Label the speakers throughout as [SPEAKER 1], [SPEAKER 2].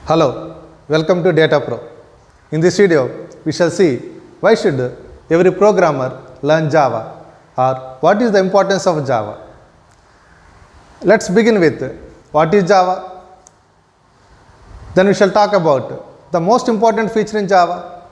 [SPEAKER 1] Hello, welcome to Datapro. In this video, we shall see why should every programmer learn Java or what is the importance of Java. Let's begin with what is Java. Then we shall talk about the most important feature in Java.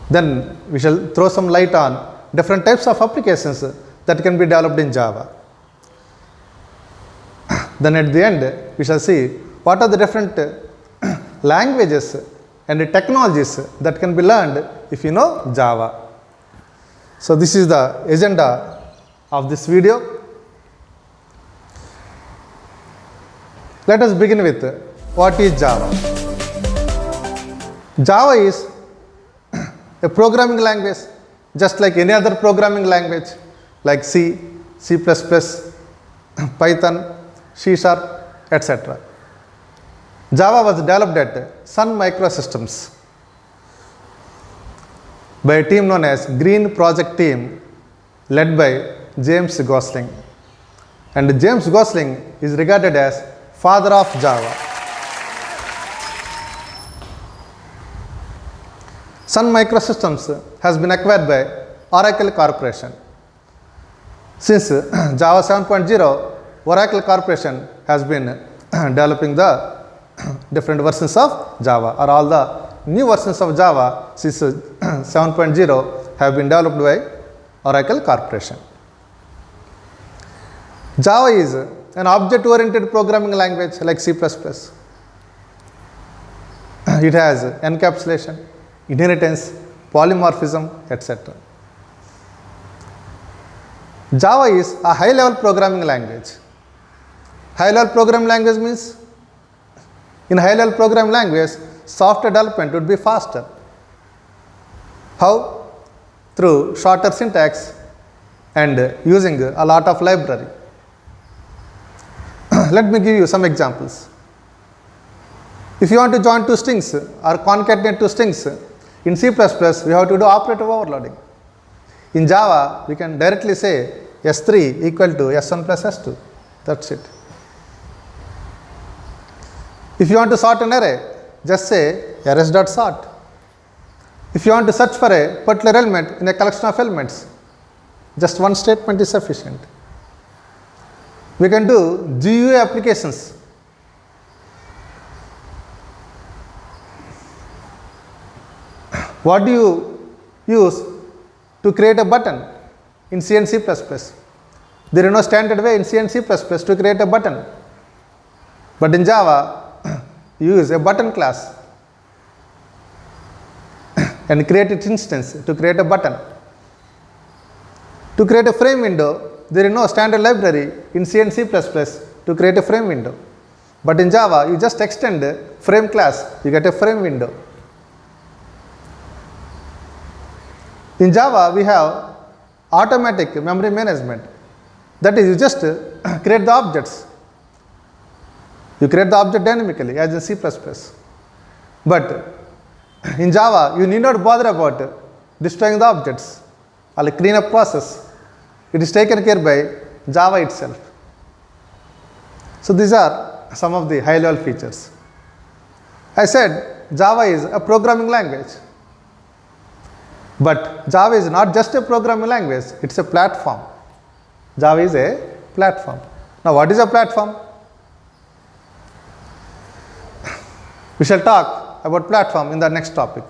[SPEAKER 1] Then we shall throw some light on different types of applications that can be developed in Java. Then at the end, we shall see what are the different languages and technologies that can be learned if you know Java. So this is the agenda of this video. Let us begin with what is Java. Java is a programming language just like any other programming language like C, C++, Python, C#, etc. Java was developed at Sun Microsystems by a team known as Green Project Team led by James Gosling. And James Gosling is regarded as father of Java. Sun Microsystems has been acquired by Oracle Corporation. Since Java 7.0, Oracle Corporation has been developing the different versions of Java, or all the new versions of Java since 7.0 have been developed by Oracle Corporation. Java is an object-oriented programming language like C++. It has encapsulation, inheritance, polymorphism, etc. Java is a high-level programming language. High-level programming language means in high-level programming language, software development would be faster. How? Through shorter syntax and using a lot of library. Let me give you some examples. If you want to join two strings or concatenate two strings, in C++ we have to do operator overloading. In Java, we can directly say S3 equal to S1 plus S2. That's it. If you want to sort an array, just say rs.sort. If you want to search for a particular element in a collection of elements, just one statement is sufficient. We can do GUI applications. What do you use to create a button in C and C++? There is no standard way in C and C++ to create a button. But in Java, you use a button class and create its instance to create a button. To create a frame window, there is no standard library in C and C++ to create a frame window. But in Java, you just extend frame class, you get a frame window. In Java, we have automatic memory management. That is, you just create the objects. You create the object dynamically as in C++. But in Java, you need not bother about destroying the objects or the cleanup process. It is taken care by Java itself. So these are some of the high-level features. I said Java is a programming language. But Java is not just a programming language, it's a platform. Java is a platform. Now what is a platform? We shall talk about platform in the next topic.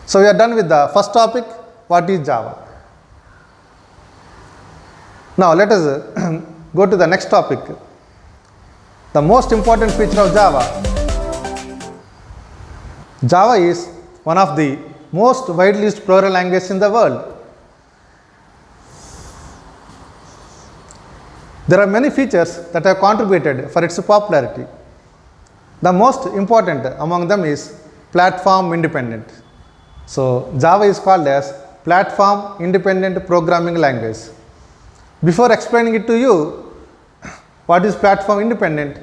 [SPEAKER 1] So we are done with the first topic, what is Java. Now let us go to the next topic, the most important feature of Java. Java is one of the most widely used programming languages in the world. There are many features that have contributed for its popularity. The most important among them is platform independent. So Java is called as platform independent programming language. Before explaining it to you, what is platform independent,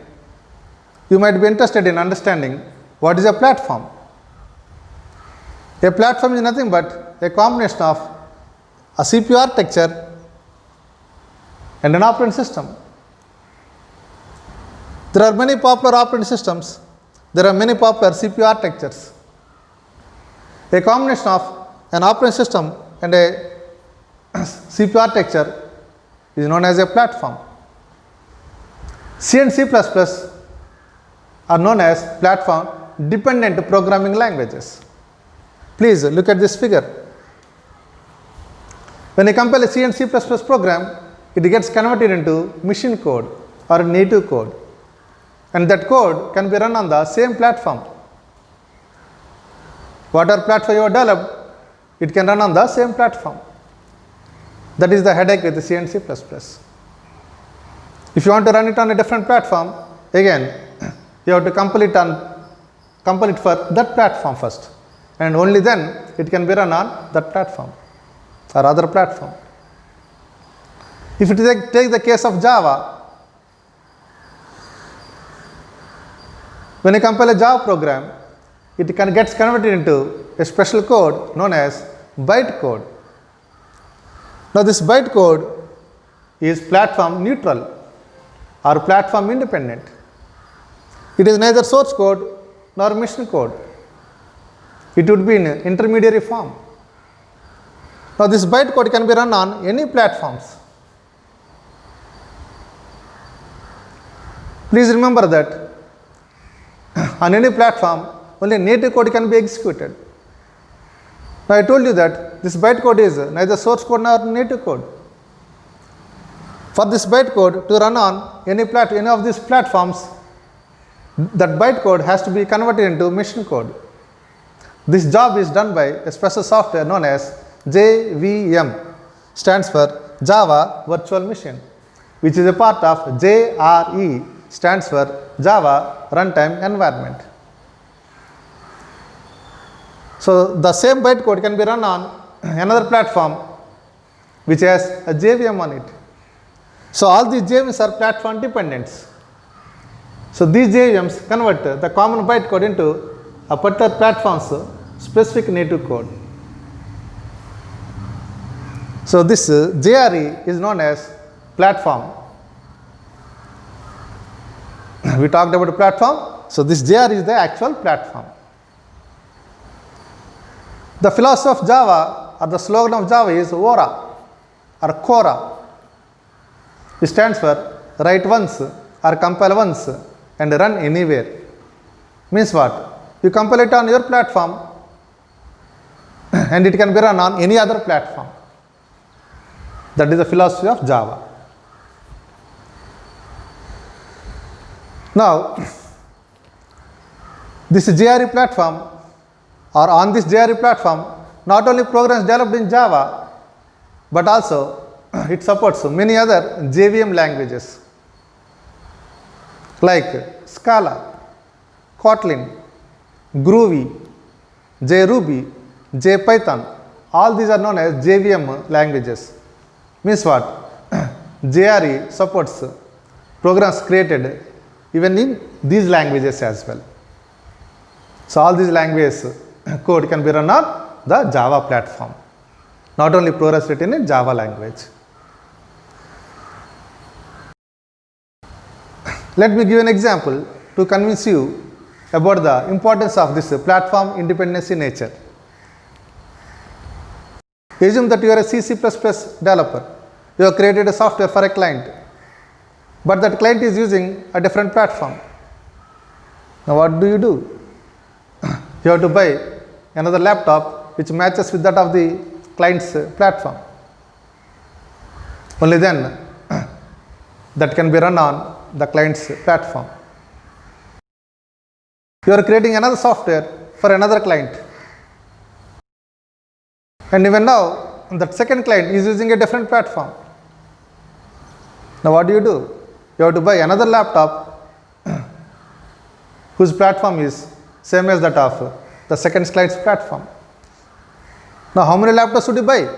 [SPEAKER 1] you might be interested in understanding what is a platform. A platform is nothing but a combination of a CPU architecture and an operating system. There are many popular operating systems. There are many popular CPU architectures. A combination of an operating system and a CPU architecture is known as a platform. C and C++ are known as platform dependent programming languages. Please look at this figure. When you compile a C and C++ program, it gets converted into machine code or native code, and that code can be run on the same platform. Whatever platform you have developed, it can run on the same platform. That is the headache with the C and C++. If you want to run it on a different platform, again, you have to compile it for that platform first, and only then it can be run on that platform or other platform. If you take the case of Java, when you compile a Java program, it gets converted into a special code known as bytecode. Now this bytecode is platform neutral or platform independent. It is neither source code nor machine code. It would be in intermediary form. Now this bytecode can be run on any platforms. Please remember that on any platform, only native code can be executed. Now I told you that this bytecode is neither source code nor native code. For this bytecode to run on any of these platforms, that bytecode has to be converted into machine code. This job is done by a special software known as JVM, stands for Java Virtual Machine, which is a part of JRE, stands for Java Runtime Environment. So the same bytecode can be run on another platform which has a JVM on it. So all these JVMs are platform dependents. So these JVMs convert the common bytecode into a particular platform's specific native code. So this JRE is known as platform. We talked about a platform, so this JRE is the actual platform. The philosophy of Java or the slogan of Java is ORA or Cora. It stands for write once or compile once and run anywhere. Means what? You compile it on your platform and it can be run on any other platform. That is the philosophy of Java. Now, this JRE platform, or on this JRE platform, not only programs developed in Java, but also it supports many other JVM languages like Scala, Kotlin, Groovy, JRuby, JPython. All these are known as JVM languages. Means what? JRE supports programs created even in these languages as well. So all these languages code can be run on the Java platform. Not only programs written in Java language. Let me give an example to convince you about the importance of this platform independency nature. Assume that you are a C++ developer. You have created a software for a client, but that client is using a different platform. Now what do? You have to buy another laptop which matches with that of the client's platform. Only then that can be run on the client's platform. You are creating another software for another client, and even now that second client is using a different platform. Now what do? You have to buy another laptop whose platform is same as that of the second client's platform. Now how many laptops should you buy?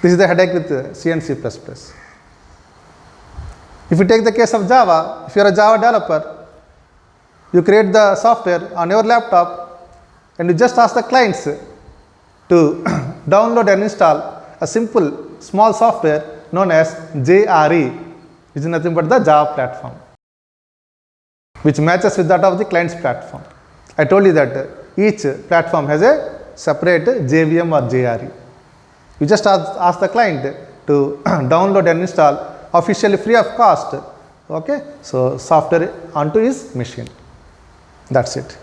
[SPEAKER 1] This is the headache with C and C++. If you take the case of Java, if you are a Java developer, you create the software on your laptop and you just ask the clients to download and install a simple small software known as JRE, which is nothing but the Java platform. which matches with that of the client's platform. I told you that each platform has a separate JVM or JRE. You just ask the client to download and install officially free of cost, okay, so software onto his machine. That's it.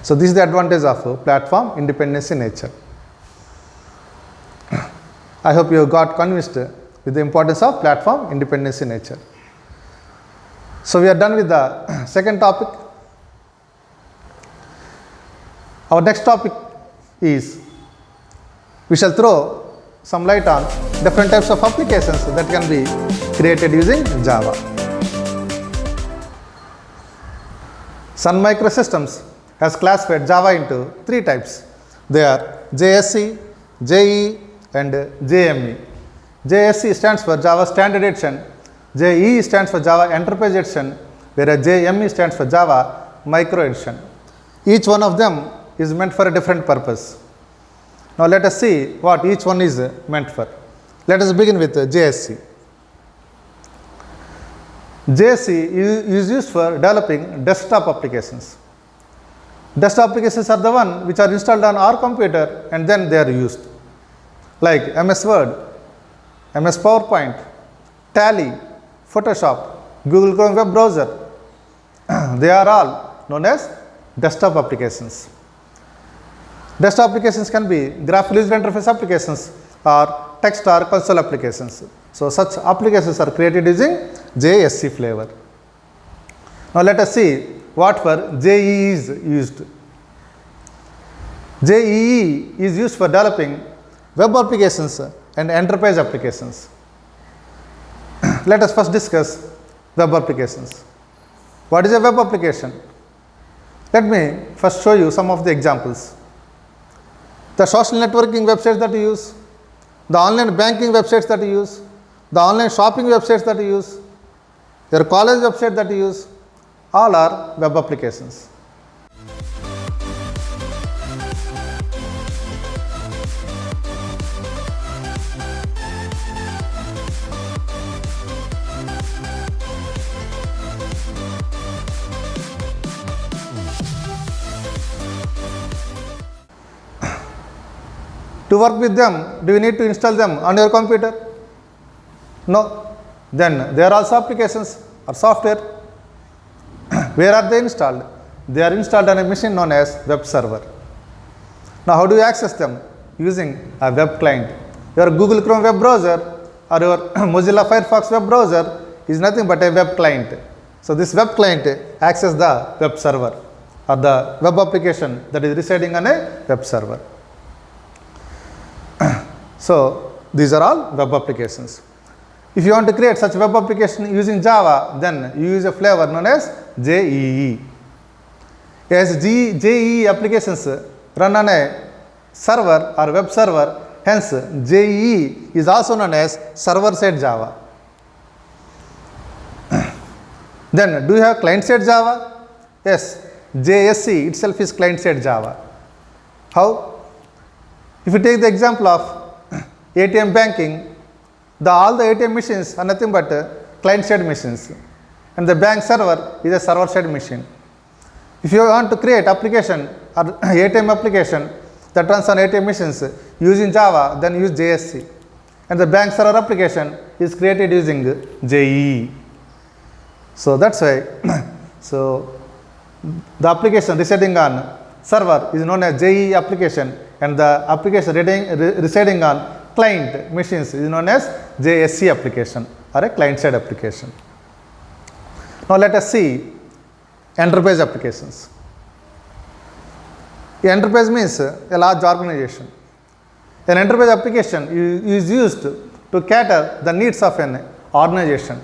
[SPEAKER 1] So this is the advantage of platform independence in nature. I hope you got convinced with the importance of platform independence in nature. So we are done with the second topic. Our next topic is, we shall throw some light on different types of applications that can be created using Java. Sun Microsystems has classified Java into three types. They are JSE, JE and JME. JSE stands for Java Standard Edition, JE stands for Java Enterprise Edition, whereas JME stands for Java Micro Edition. Each one of them is meant for a different purpose. Now let us see what each one is meant for. Let us begin with JSE. JSE is used for developing desktop applications. Desktop applications are the one which are installed on our computer and then they are used, like MS Word, MS PowerPoint, Tally, Photoshop, Google Chrome web browser. They are all known as desktop applications. Desktop applications can be graphical user interface applications or text or console applications. So such applications are created using JSE flavor. Now let us see what for JEE is used. JEE is used for developing web applications and enterprise applications. Let us first discuss web applications. What is a web application? Let me first show you some of the examples. The social networking websites that you use, the online banking websites that you use, the online shopping websites that you use, your college website that you use, all are web applications. To work with them, do you need to install them on your computer? No. Then they are also applications or software. Where are they installed? They are installed on a machine known as web server. Now how do you access them? Using a web client. Your Google Chrome web browser or your Mozilla Firefox web browser is nothing but a web client. So this web client accesses the web server or the web application that is residing on a web server. So these are all web applications. If you want to create such web application using Java, then you use a flavor known as JEE. As JEE applications run on a server or web server, hence JEE is also known as server-side Java. Then do you have client-side Java? Yes, JSE itself is client-side Java. How? If you take the example of ATM banking, all the ATM machines are nothing but client-side machines, and the bank server is a server-side machine. If you want to create application or ATM application that runs on ATM machines using Java, then use JSC, and the bank server application is created using JEE. So that's why so the application residing on server is known as JEE application, and the application residing on client machines is known as JSC application or a client-side application. Now let us see enterprise applications. Enterprise means a large organization. An enterprise application is used to cater the needs of an organization.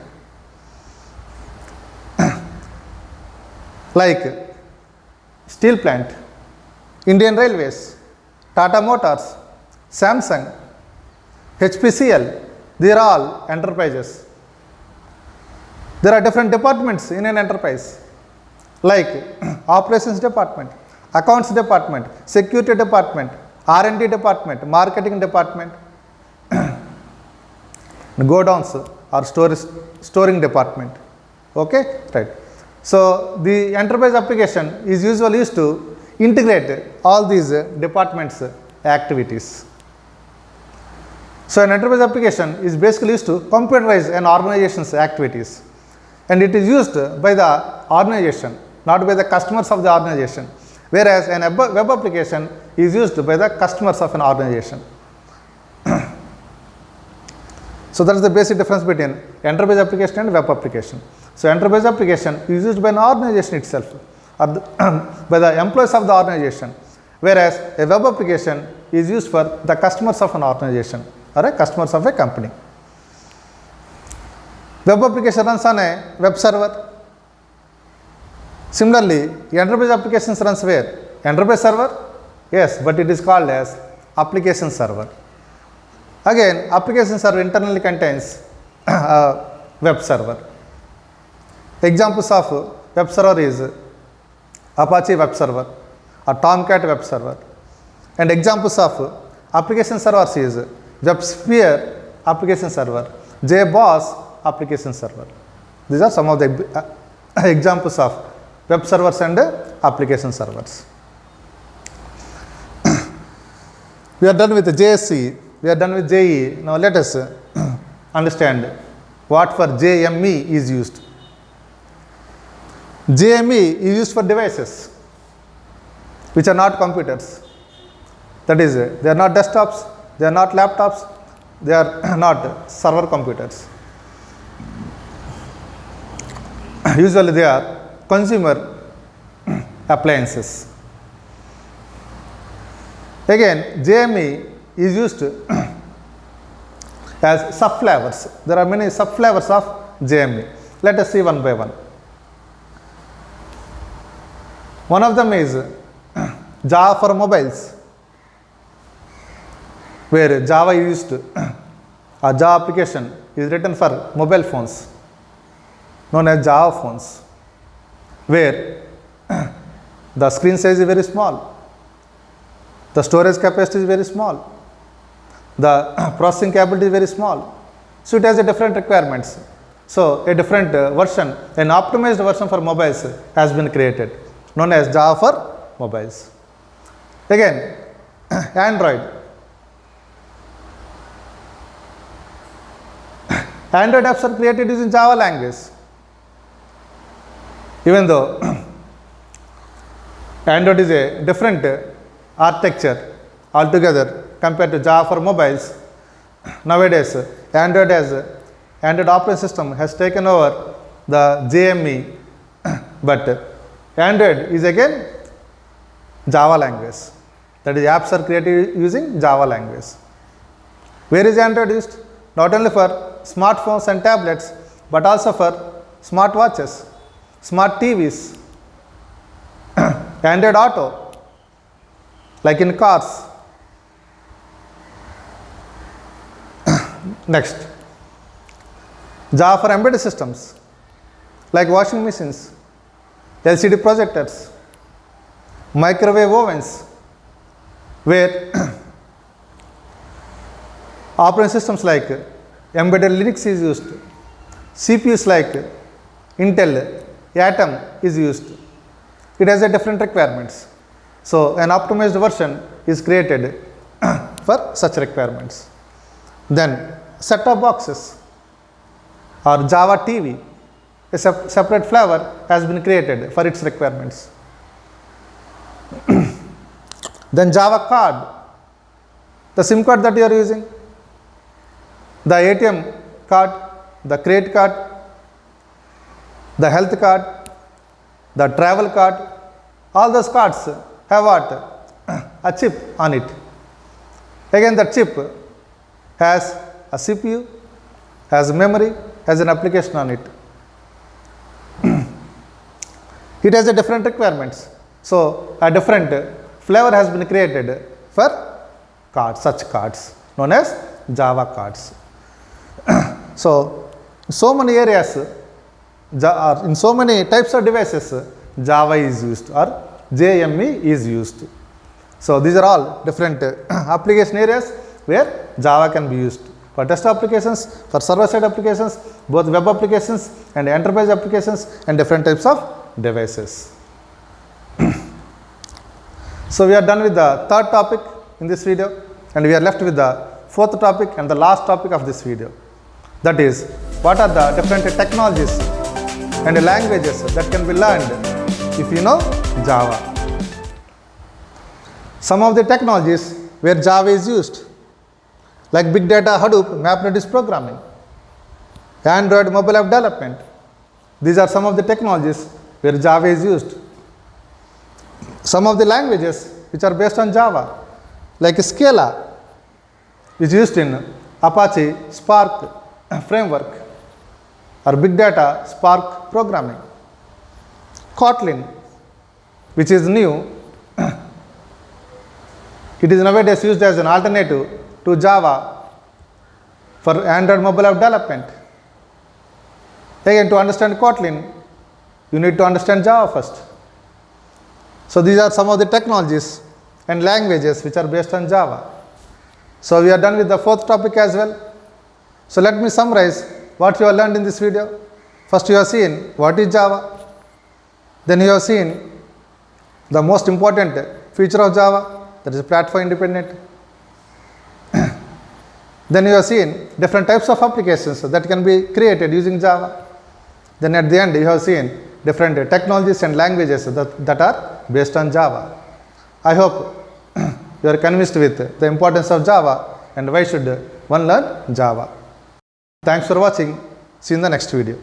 [SPEAKER 1] Like steel plant, Indian Railways, Tata Motors, Samsung, HPCL, they are all enterprises. There are different departments in an enterprise, like operations department, accounts department, security department, R&D department, marketing department, godowns or storing department. Okay, right. So the enterprise application is usually used to integrate all these departments' activities. So an enterprise application is basically used to computerize an organization's activities, and it is used by the organization, not by the customers of the organization, whereas an web application is used by the customers of an organization. So that is the basic difference between enterprise application and web application. So enterprise application is used by an organization itself, or by the employees of the organization, whereas a web application is used for the customers of an organization or a customers of a company. Web application runs on a web server. Similarly, enterprise applications runs where? Enterprise server? Yes, but it is called as application server. Again, application server internally contains a web server. Examples of web server is Apache web server or Tomcat web server. And examples of application servers is WebSphere application server, JBoss application server. These are some of the examples of web servers and application servers. We are done with the JSC, we are done with JE. Now let us understand what for JME is used. JME is used for devices which are not computers. That is, they are not desktops, they are not laptops, they are not server computers. Usually they are consumer appliances. Again, JME is used as sub-flavors. There are many sub-flavors of JME. Let us see one by one. One of them is Java for mobiles, where Java is used, a Java application is written for mobile phones, known as Java phones, where the screen size is very small, the storage capacity is very small, the processing capability is very small. So it has a different requirements. So a different version, an optimized version for mobiles has been created, known as Java for mobiles. Again, Android. Android apps are created using Java language. Even though Android is a different architecture altogether compared to Java for mobiles, nowadays Android operating system has taken over the JME, but Android is again Java language. That is, apps are created using Java language. Where is Android used? Not only for smartphones and tablets, but also for smartwatches, smart TVs, Android Auto, like in cars. Next, Java for embedded systems, like washing machines, LCD projectors, microwave ovens, where operating systems like embedded Linux is used, CPUs like Intel Atom is used. It has a different requirements. So an optimized version is created for such requirements. Then set-top boxes or Java TV, a separate flavor has been created for its requirements. Then Java card, the SIM card that you are using, the ATM card, the credit card, the health card, the travel card, all those cards have what? A chip on it. Again, the chip has a CPU, has memory, has an application on it. It has a different requirements. So a different flavor has been created for cards, such cards known as Java cards. So many areas, in so many types of devices, Java is used or JME is used. So these are all different application areas where Java can be used. for desktop applications, for server-side applications, both web applications and enterprise applications and different types of devices. So we are done with the third topic in this video, and we are left with the fourth topic and the last topic of this video. That is, what are the different technologies and languages that can be learned if you know Java. Some of the technologies where Java is used, like big data, Hadoop, map-reduce programming, Android mobile app development. These are some of the technologies where Java is used. Some of the languages which are based on Java, like Scala, is used in Apache Spark framework or big data Spark programming. Kotlin, which is new, it is nowadays used as an alternative to Java for Android mobile app development. Again, to understand Kotlin, you need to understand Java first. So these are some of the technologies and languages which are based on Java. So we are done with the fourth topic as well. So let me summarize what you have learned in this video. First, you have seen what is Java. Then you have seen the most important feature of Java, that is platform independent. Then you have seen different types of applications that can be created using Java. Then at the end, you have seen different technologies and languages that are based on Java. I hope you are convinced with the importance of Java and why should one learn Java. Thanks for watching. See you in the next video.